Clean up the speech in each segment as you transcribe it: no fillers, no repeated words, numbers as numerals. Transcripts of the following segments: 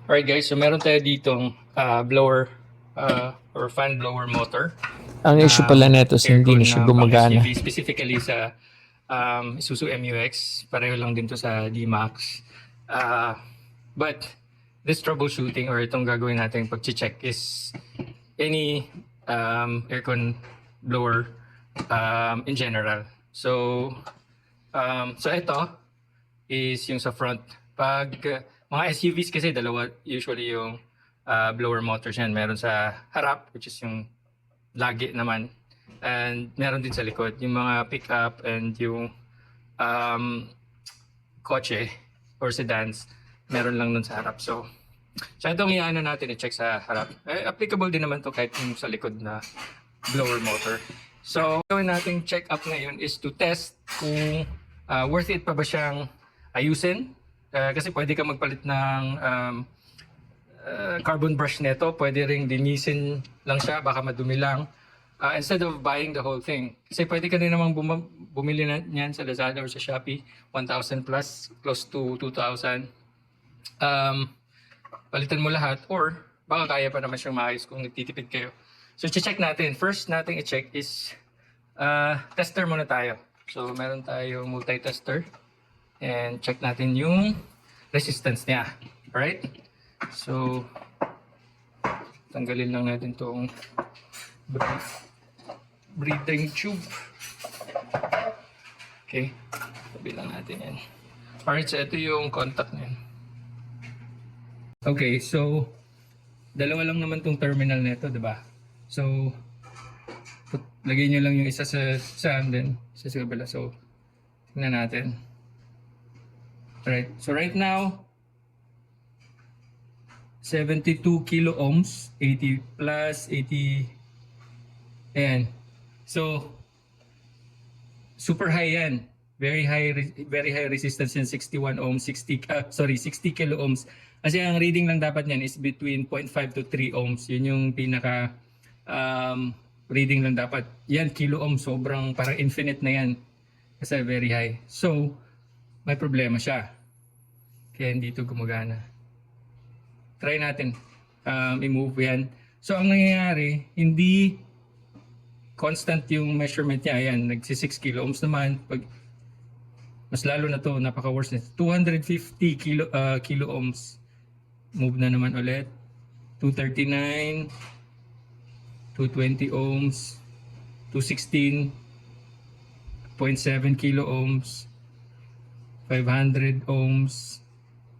Alright guys, so meron tayo ditong blower or fan blower motor. Ang issue pala neto is hindi na siya gumagana. SUV, specifically sa Isuzu MU-X. Pareho lang din to sa D-Max. But this troubleshooting or itong gagawin natin pag-check is any aircon blower in general. So ito is yung sa front. Pag mga SUVs kasi dalawa usually yung blower motors yan. Meron sa harap, which is yung lagi naman, and meron din sa likod. Yung mga pickup and yung kotse or sedans, meron lang nun sa harap. So itong iano natin i-check sa harap. Applicable din naman to kahit yung sa likod na blower motor. So gawin natin check up ngayon is to test kung worth it pa ba siyang ayusin. Kasi pwede ka magpalit ng carbon brush nito, pwede ring linisin lang siya, baka madumi lang. Instead of buying the whole thing. Kasi pwede ka din namang bumili niyan sa Lazada or sa Shopee, 1,000 plus, close to 2,000. Palitan mo lahat or baka kaya pa naman siyang maayos kung nagtitipid kayo. So check natin. First natin i-check is tester muna tayo. So meron tayo multi-tester. And check natin yung resistance niya. Alright? So, tanggalin lang natin itong breathing tube. Okay. Tabi lang natin yan. Alright, so ito yung contact niyan. Okay, so dalawa lang naman itong terminal nito, diba? So, lagay nyo lang yung isa sa then sa kabila. So, tingnan natin. Alright, so right now 72 kilo ohms, 80 plus 80. Ayan. So super high yan. Very high resistance yan, 61 ohms, 60 kilo ohms. Kasi ang reading lang dapat niyan is between 0.5 to 3 ohms. Yun yung pinaka reading lang dapat. Yan kilo ohms, sobrang parang infinite na yan. Kasi very high. So may problema siya. Kaya hindi ito gumagana. Try natin i-move yan. So ang nangyayari, hindi constant yung measurement niya. Ayan, nagsi 6 kilo ohms naman. Pag mas lalo na to, napaka-worse na. 250 kilo ohms. Move na naman ulit. 239, 220 ohms, 216, 0.7 kilo ohms, 500 ohms,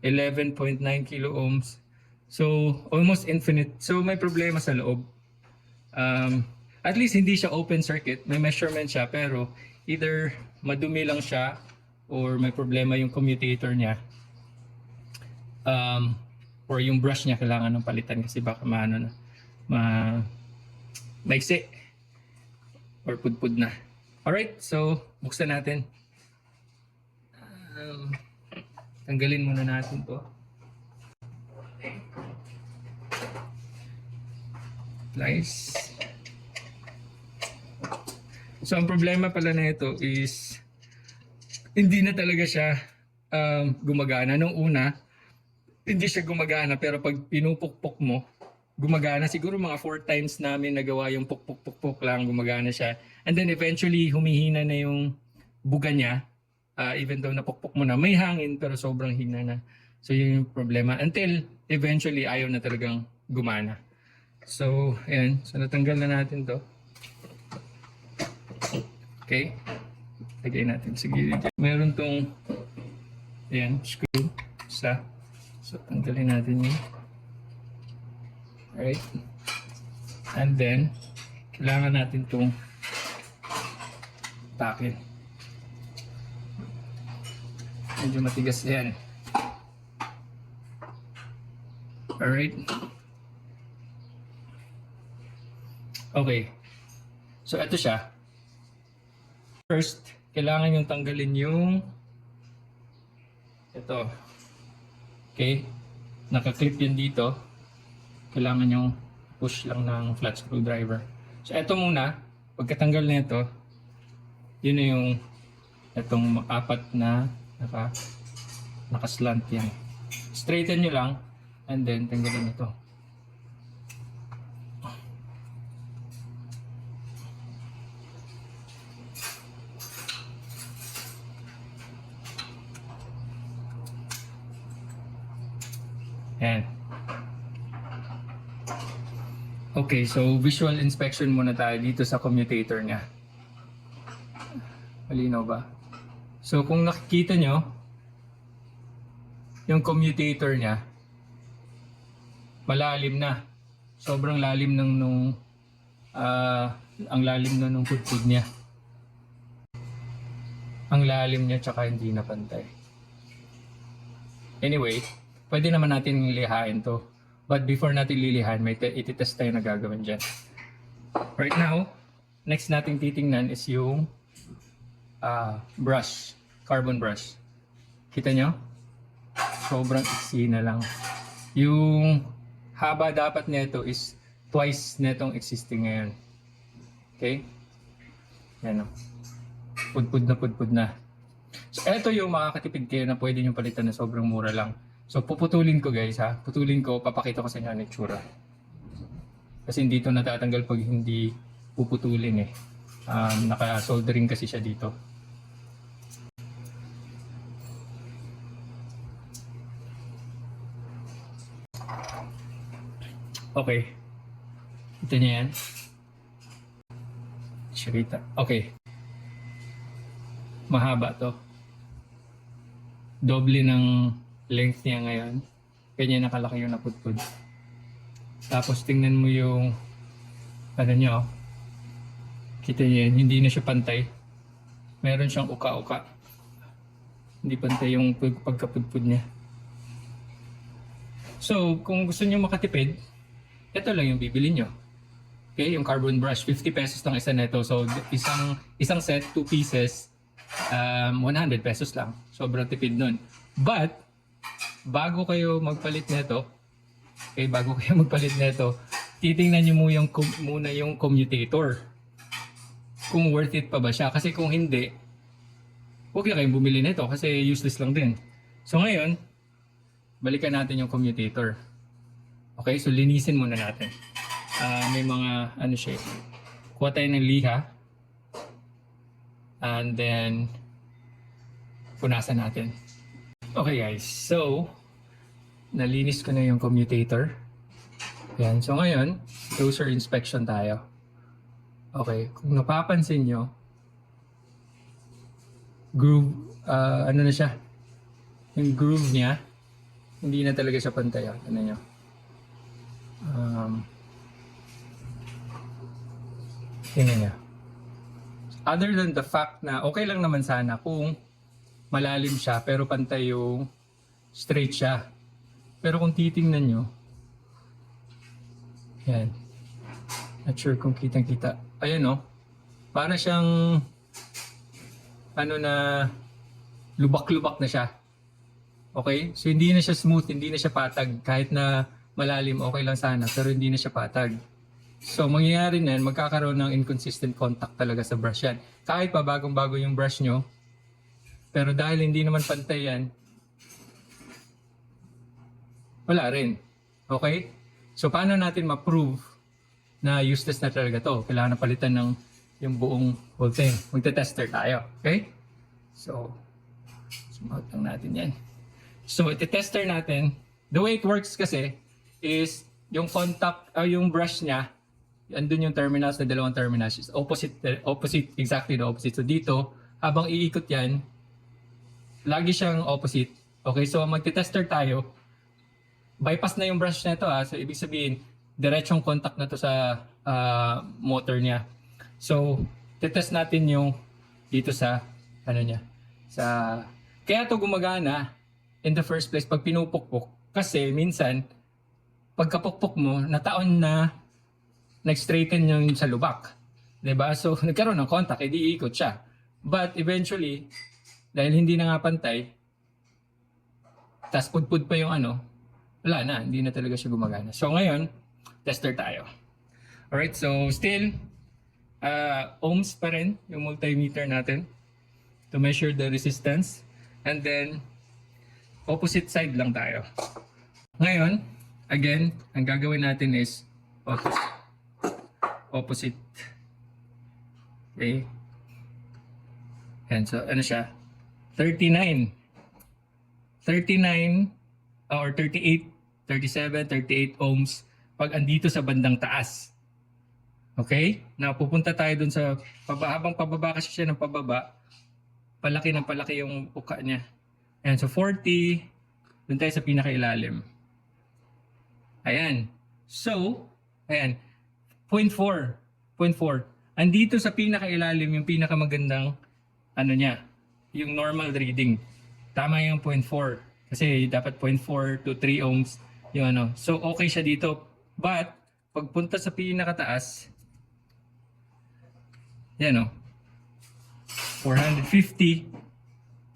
11.9 kilo ohms. So almost infinite. So may problema sa loob. At least hindi siya open circuit. May measurement siya pero either madumi lang siya or may problema yung commutator niya. Or yung brush niya kailangan ng palitan kasi baka maiksi or pudpud na. Alright, so buksan natin. Tanggalin muna natin to. Nice. So ang problema pala na ito is hindi na talaga siya gumagana. Nung una, hindi siya gumagana pero pag pinupukpok mo, gumagana. Siguro mga 4 times namin nagawa yung pukpuk lang, gumagana siya. And then eventually humihina na yung buga niya. Even though napukpok mo na, may hangin pero sobrang hina na. So yun yung problema. Until eventually ayaw na talagang gumana. So ayan. So natanggal na natin to. Okay. Lagay natin sa gilid. Meron tong ayan, screw. Isa. So tanggalin natin yun. Alright. And then kailangan natin tong takin. Medyo matigas yan. Alright. Okay. So ito siya. First, kailangan yung tanggalin yung ito. Okay. Naka-clip yun dito. Kailangan yung push lang ng flat screwdriver. So ito muna. Pagkatanggal na ito, yun na yung itong apat na naka-slant yan. Straighten nyo lang And then, tanggalin ito. Ayan. Okay, so visual inspection muna tayo dito sa commutator niya. Malinaw ba? So kung nakikita nyo, yung commutator niya, malalim na. Sobrang lalim ang lalim na nung pudpud niya. Ang lalim niya tsaka hindi na pantay. Anyway, pwede naman natin lilihain to. But before natin lilihan, may ititest tayo na gagawin dyan. Right now, next natin titingnan is yung brush. Carbon brush. Kita nyo? Sobrang iksi na lang. Yung haba dapat nito is twice netong existing ngayon. Okay? Yan o. Pudpud na. So, eto yung makakatipid kayo na pwede nyo palitan na sobrang mura lang. So, puputulin ko guys ha. Putulin ko, papakita ko sa inyo ang itsura. Kasi hindi ito natatanggal pag hindi puputulin eh. Naka-soldering kasi siya dito. Okay. Ito niya yan. Shirita. Okay. Mahaba to. Doble ng length niya ngayon. Ganyan nakalaki yung naputpud. Tapos tingnan mo yung ano nyo. Kita niyo yan. Hindi na siya pantay. Meron siyang uka-uka. Hindi pantay yung pagkapudpud niya. So, kung gusto niyo makatipid, ito lang yung bibili nyo. Okay, yung carbon brush, 50 pesos lang isa nito. So, isang set, 2 pieces, 100 pesos lang. Sobrang tipid nun. But, bago kayo magpalit nito, titingnan nyo muna yung commutator. Kung worth it pa ba siya. Kasi kung hindi, huwag na kayong bumili nito kasi useless lang din. So ngayon, balikan natin yung commutator. Okay, so linisin muna natin. May mga, ano siya, kuha tayo ng liha. And then, punasan natin. Okay guys, so, nalinis ko na yung commutator. Yan, so ngayon, closer inspection tayo. Okay, kung napapansin nyo, groove, ano na siya, yung groove niya, hindi na talaga siya pantay. Ano nyo? Tingnan niya. Other than the fact na okay lang naman sana kung malalim siya pero pantay yung straight siya. Pero kung titingnan nyo, yan. Not sure kung kitang-kita. Ayan o. Para siyang ano na lubak-lubak na siya. Okay? So hindi na siya smooth, hindi na siya patag. Kahit na malalim, okay lang sana. Pero hindi na siya patag. So mangyayari na, magkakaroon ng inconsistent contact talaga sa brush yan. Kahit pa bagong-bago yung brush nyo, pero dahil hindi naman pantay yan, wala rin. Okay? So paano natin ma-prove na useless na talaga to? Kailangan na palitan ng yung buong whole thing. Magte-tester tayo. Okay? So, sumagot lang natin yan. So, iti-tester natin. The way it works kasi is yung contact, yung brush niya, andun yung terminals na dalawang terminals. Opposite, exactly the opposite. So dito, habang iikot yan, lagi siyang opposite. Okay, so magte-tester tayo. Bypass na yung brush na ito. So ibig sabihin, diretsong contact na to sa motor niya. So, test natin yung dito sa, ano niya, kaya to gumagana in the first place pag pinupukpok. Kasi minsan, pagkapukpok mo, nataon na nag-straighten yung sa lubak. Diba? So, nagkaroon ng contact, edi iikot siya. But eventually, dahil hindi na nga pantay, tas pudpud pa yung ano, wala na, hindi na talaga siya gumagana. So ngayon, tester tayo. Alright, so still, ohms pa rin yung multimeter natin to measure the resistance. And then, opposite side lang tayo. Ngayon, again, ang gagawin natin is opposite. Okay? Yan, so ano siya? 39 or 38, 37, 38 ohms pag andito sa bandang taas. Okay? Na pupunta tayo dun sa habang pababa kasi siya ng pababa, palaki ng palaki yung uka niya. Ayan, so 40, dun tayo sa pinakailalim. Ayan. So, ayan, 0.4. Andito sa pinakailalim yung pinakamagandang ano niya, yung normal reading. Tama yung 0.4 kasi dapat 0.4 to 3 ohms yung ano. So okay siya dito. But pagpunta sa pinakataas, yan o, 450.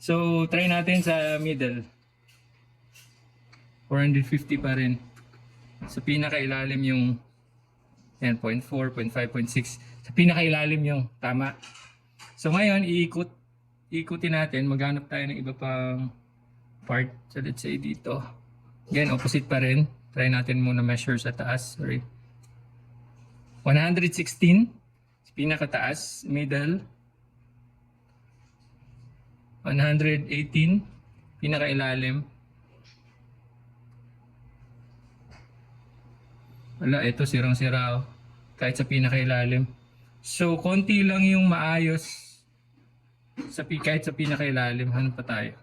So try natin sa middle. 450 pa rin. Sa pinakailalim yung yan, 0.4, 0.5, 0.6. Sa pinakailalim yung tama. So ngayon, ikutin natin. Maghanap tayo ng iba pang part. So let's say dito. Again, opposite pa rin. Try natin muna measure sa taas. Sorry. 116. Sa pinakataas. Middle. 118. Pinakailalim. Wala, ito sirang-sira. Kahit sa pinakailalim. So, konti lang yung maayos kahit sa pinakailalim. Hanap pa tayo.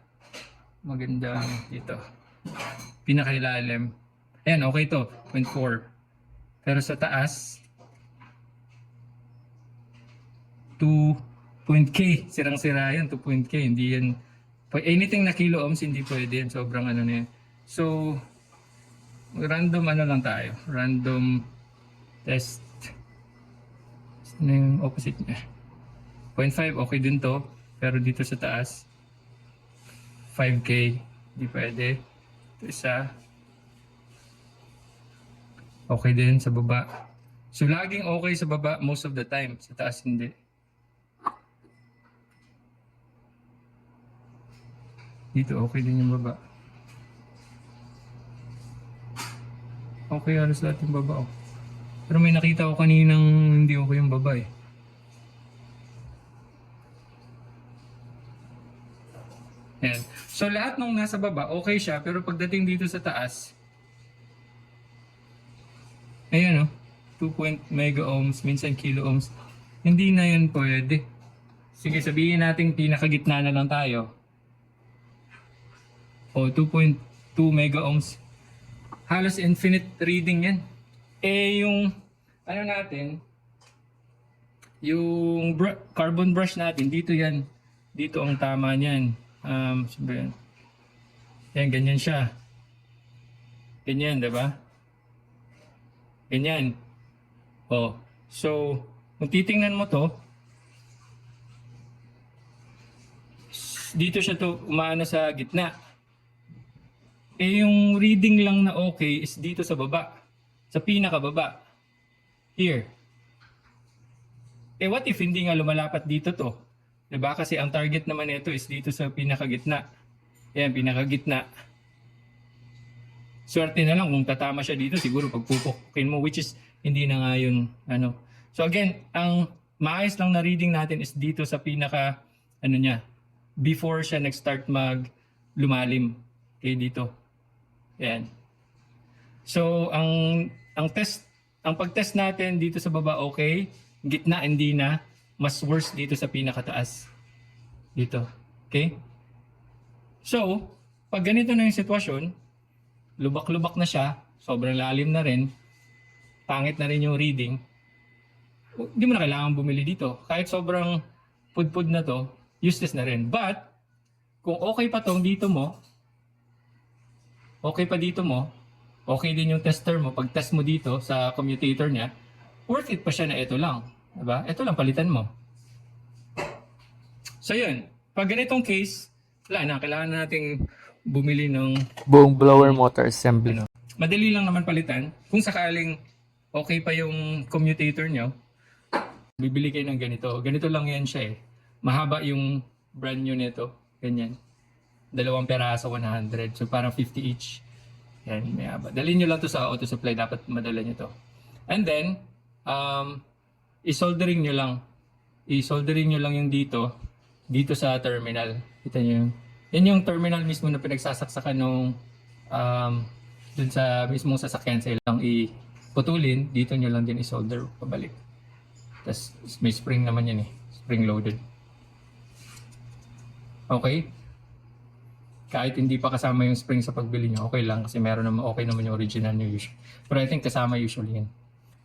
Maganda dito. Pinakailalim. Ayan, okay to. 0.4. Pero sa taas, 2.k. Sirang-sira yan. 2.k. Hindi yan. Anything na kilo ohms, hindi pwede yan. Sobrang ano na yan. So, random ano lang tayo. Random test. Ano yung opposite niya? 0.5, okay din to. Pero dito sa taas, 5K. Hindi pwede. Ito isa. Okay din sa baba. So, laging okay sa baba most of the time. Sa taas, hindi. Dito, okay din yung baba. Okay, halos lahat yung baba. Oh. Pero may nakita ko kaninang hindi okay yung baba eh. Ayan. So lahat ng nasa baba, okay siya. Pero pagdating dito sa taas, ayan o, 2 mega ohms, minsan kilo ohms. Hindi na yan pwede. Sige, sabihin natin pinakagitna na lang tayo. O, 2.2 mega ohms. Halos infinite reading yan. Eh, yung, ano natin, yung carbon brush natin, dito yan. Dito ang tama niyan. Sabi yan. Yan, ganyan siya. Ganyan, diba? Ganyan. Oh, so, kung titingnan mo to, dito siya to umaano sa gitna. Eh, yung reading lang na okay is dito sa baba. Sa pinakababa. Here. Eh, what if hindi nga lumalapat dito to? Diba? Kasi ang target naman nito is dito sa pinakagitna. Yan, pinakagitna. Swerte na lang kung tatama siya dito, siguro pagpupukin mo, which is hindi na nga yun, ano. So again, ang maayos lang na reading natin is dito sa pinaka, ano niya, before siya nag-start lumalim. Okay, dito. Yan. So, ang pag-test natin dito sa baba, okay. Gitna, hindi na. Mas worse dito sa pinakataas. Dito. Okay? So, pag ganito na yung sitwasyon, lubak-lubak na siya, sobrang lalim na rin, pangit na rin yung reading, hindi mo na kailangan bumili dito. Kahit sobrang pudpud na to, useless na rin. But, kung okay pa tong dito mo, okay pa dito mo, okay din yung tester mo, pag test mo dito sa commutator niya, worth it pa siya na ito lang. Diba? Ito lang palitan mo. So yun, pag ganitong case, wala na, kailangan nating bumili ng Buong blower motor assembly. madali lang naman palitan. Kung sakaling okay pa yung commutator nyo, bibili kayo ng ganito. Ganito lang yan siya eh. Mahaba yung brand new nito. Ganyan. 2 peraso, 100. So parang 50 each. Yan, may haba. Dalhin nyo lang to sa auto supply. Dapat madala nyo to. And then, isoldering nyo lang. Isoldering nyo lang yung dito sa terminal. Kita nyo yun. Yan yung terminal mismo na pinagsasaksakan nung dun sa mismong sasakyan sa ilang iputulin. Dito nyo lang din isolder pabalik. Tapos may spring naman yan eh. Spring loaded. Okay? Kahit hindi pa kasama yung spring sa pagbili nyo, okay lang kasi meron naman, okay naman yung original nyo usually. But I think kasama usually yan.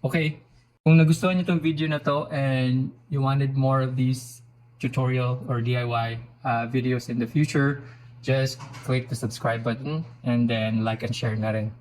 Okay, kung nagustuhan nyo itong video na to and you wanted more of these tutorial or DIY videos in the future, just click the subscribe button and then like and share na rin.